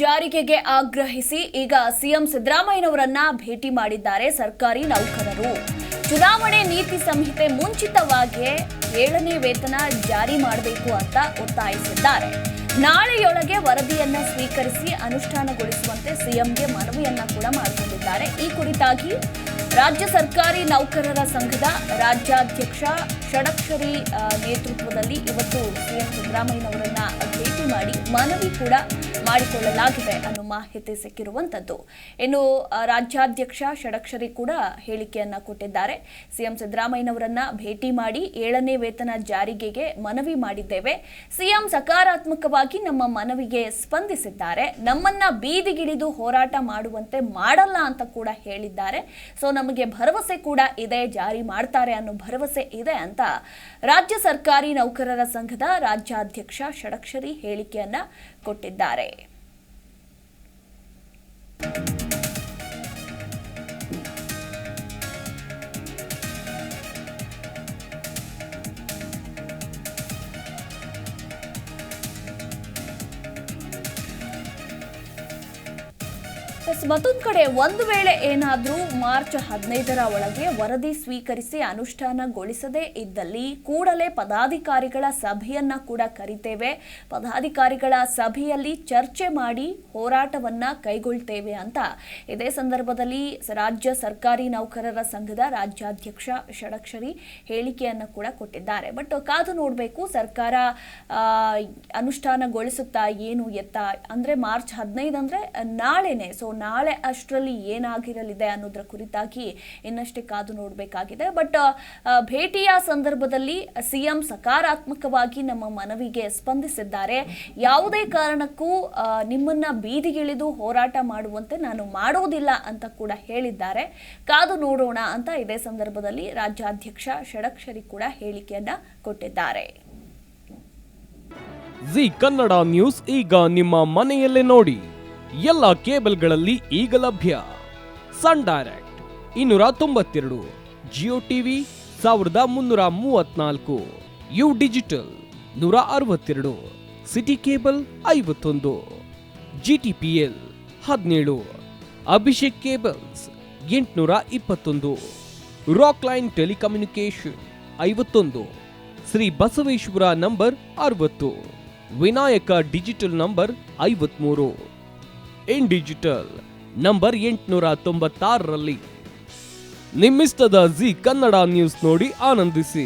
ಜಾರಿಗೆಗೆ ಆಗ್ರಹಿಸಿ ಈಗ ಸಿಎಂ ಸಿದ್ದರಾಮಯ್ಯನವರನ್ನ ಭೇಟಿ ಮಾಡಿದ್ದಾರೆ ಸರ್ಕಾರಿ ನೌಕರರು. ಚುನಾವಣೆ ನೀತಿ ಸಂಹಿತೆ ಮುಂಚಿತವಾಗಿಯೇ 7ನೇ ವೇತನ ಜಾರಿ ಮಾಡಬೇಕು ಅಂತ ಒತ್ತಾಯಿಸಿದ್ದಾರೆ. ನಾಳೆಯೊಳಗೆ ವರದಿಯನ್ನ ಸ್ವೀಕರಿಸಿ ಅನುಷ್ಠಾನಗೊಳಿಸುವಂತೆ ಸಿಎಂಗೆ ಮನವಿಯನ್ನ ಕೂಡ ಮಾಡಿಕೊಂಡಿದ್ದಾರೆ. ಈ ಕುರಿತಾಗಿ ರಾಜ್ಯ ಸರ್ಕಾರಿ ನೌಕರರ ಸಂಘದ ರಾಜ್ಯಾಧ್ಯಕ್ಷ ಷಡಕ್ಷರಿ ನೇತೃತ್ವದಲ್ಲಿ ಇವತ್ತು ಸಿಎಂ ಸಿದ್ದರಾಮಯ್ಯನವರನ್ನ ಭೇಟಿ ಮಾಡಿ ಮನವಿ ಕೂಡ ಮಾಡಿಕೊಳ್ಳಲಾಗಿದೆ ಅನ್ನೋ ಮಾಹಿತಿ ಸಿಕ್ಕಿರುವಂತದ್ದು. ಇನ್ನು ರಾಜ್ಯಾಧ್ಯಕ್ಷ ಷಡಕ್ಷರಿ ಕೂಡ ಹೇಳಿಕೆಯನ್ನ ಕೊಟ್ಟಿದ್ದಾರೆ. ಸಿಎಂ ಸಿದ್ದರಾಮಯ್ಯನವರನ್ನ ಭೇಟಿ ಮಾಡಿ 7ನೇ ವೇತನ ಜಾರಿಗೆಗೆ ಮನವಿ ಮಾಡಿದ್ದೇವೆ. ಸಿಎಂ ಸಕಾರಾತ್ಮಕವಾಗಿ ನಮ್ಮ ಮನವಿಗೆ ಸ್ಪಂದಿಸಿದ್ದಾರೆ. ನಮ್ಮನ್ನ ಬೀದಿಗಿಳಿದು ಹೋರಾಟ ಮಾಡುವಂತೆ ಮಾಡಲ್ಲ ಅಂತ ಕೂಡ ಹೇಳಿದ್ದಾರೆ. ಸೊ ನಮಗೆ ಭರವಸೆ ಕೂಡ ಇದೆ, ಜಾರಿ ಮಾಡ್ತಾರೆ ಅನ್ನೋ ಭರವಸೆ ಇದೆ ಅಂತ ರಾಜ್ಯ ಸರ್ಕಾರಿ ನೌಕರರ ಸಂಘದ ರಾಜ್ಯಾಧ್ಯಕ್ಷ ಷಡಕ್ಷರಿ ಹೇಳಿಕೆಯನ್ನ ಕೊಟ್ಟಿದ್ದಾರೆ. ಮತ್ತೊಂದು ಕಡೆ ಒಂದು ವೇಳೆ ಏನಾದರೂ ಮಾರ್ಚ್ 15ರ ಒಳಗೆ ವರದಿ ಸ್ವೀಕರಿಸಿ ಅನುಷ್ಠಾನಗೊಳಿಸದೇ ಇದ್ದಲ್ಲಿ ಕೂಡಲೇ ಪದಾಧಿಕಾರಿಗಳ ಸಭೆಯನ್ನ ಕೂಡ ಕರಿತೇವೆ. ಪದಾಧಿಕಾರಿಗಳ ಸಭೆಯಲ್ಲಿ ಚರ್ಚೆ ಮಾಡಿ ಹೋರಾಟವನ್ನ ಕೈಗೊಳ್ತೇವೆ ಅಂತ ಇದೇ ಸಂದರ್ಭದಲ್ಲಿ ರಾಜ್ಯ ಸರ್ಕಾರಿ ನೌಕರರ ಸಂಘದ ರಾಜ್ಯಾಧ್ಯಕ್ಷ ಷಡಕ್ಷರಿ ಹೇಳಿಕೆಯನ್ನು ಕೂಡ ಕೊಟ್ಟಿದ್ದಾರೆ. ಬಟ್ ಕಾದು ನೋಡಬೇಕು, ಸರ್ಕಾರ ಅನುಷ್ಠಾನಗೊಳಿಸುತ್ತಾ ಏನು ಎತ್ತ ಅಂದ್ರೆ ಮಾರ್ಚ್ 15 ಅಂದ್ರೆ ನಾಳೆನೆ. ಸೊ ನಾಳೆ ಅಷ್ಟರಲ್ಲಿ ಏನಾಗಿರಲಿದೆ ಅನ್ನೋದ್ರ ಕುರಿತಾಗಿ ಇನ್ನಷ್ಟೇ ಕಾದು ನೋಡಬೇಕಾಗಿದೆ. ಬಟ್ ಭೇಟಿಯ ಸಂದರ್ಭದಲ್ಲಿ ಸಿಎಂ ಸಕಾರಾತ್ಮಕವಾಗಿ ನಮ್ಮ ಮನವಿಗೆ ಸ್ಪಂದಿಸಿದ್ದಾರೆ. ಯಾವುದೇ ಕಾರಣಕ್ಕೂ ನಿಮ್ಮನ್ನ ಬೀದಿಗಿಳಿದು ಹೋರಾಟ ಮಾಡುವಂತೆ ನಾನು ಮಾಡೋದಿಲ್ಲ ಅಂತ ಕೂಡ ಹೇಳಿದ್ದಾರೆ. ಕಾದು ನೋಡೋಣ ಅಂತ ಇದೇ ಸಂದರ್ಭದಲ್ಲಿ ರಾಜ್ಯಾಧ್ಯಕ್ಷ ಷಡಕ್ಷರಿ ಕೂಡ ಹೇಳಿಕೆಯನ್ನ ಕೊಟ್ಟಿದ್ದಾರೆ. ಜಿ ಕನ್ನಡ ನ್ಯೂಸ್ ಈಗ ನಿಮ್ಮ ಮನೆಯಲ್ಲೇ ನೋಡಿ. ಎಲ್ಲ ಕೇಬಲ್ಗಳಲ್ಲಿ ಈಗ ಲಭ್ಯ. Sun Direct 292, Jio TV 1334, U digital 162, city cable 51, GTPL 17, Abhishek cables 821, Rockline telecommunication 51, Shri Basaveshwara number 60, Vinayaka digital number 53, in digital number 896ರಲ್ಲಿ ನಿಮ್ಮಿಸ್ತದ ಜಿ ಕನ್ನಡ ನ್ಯೂಸ್ ನೋಡಿ ಆನಂದಿಸಿ.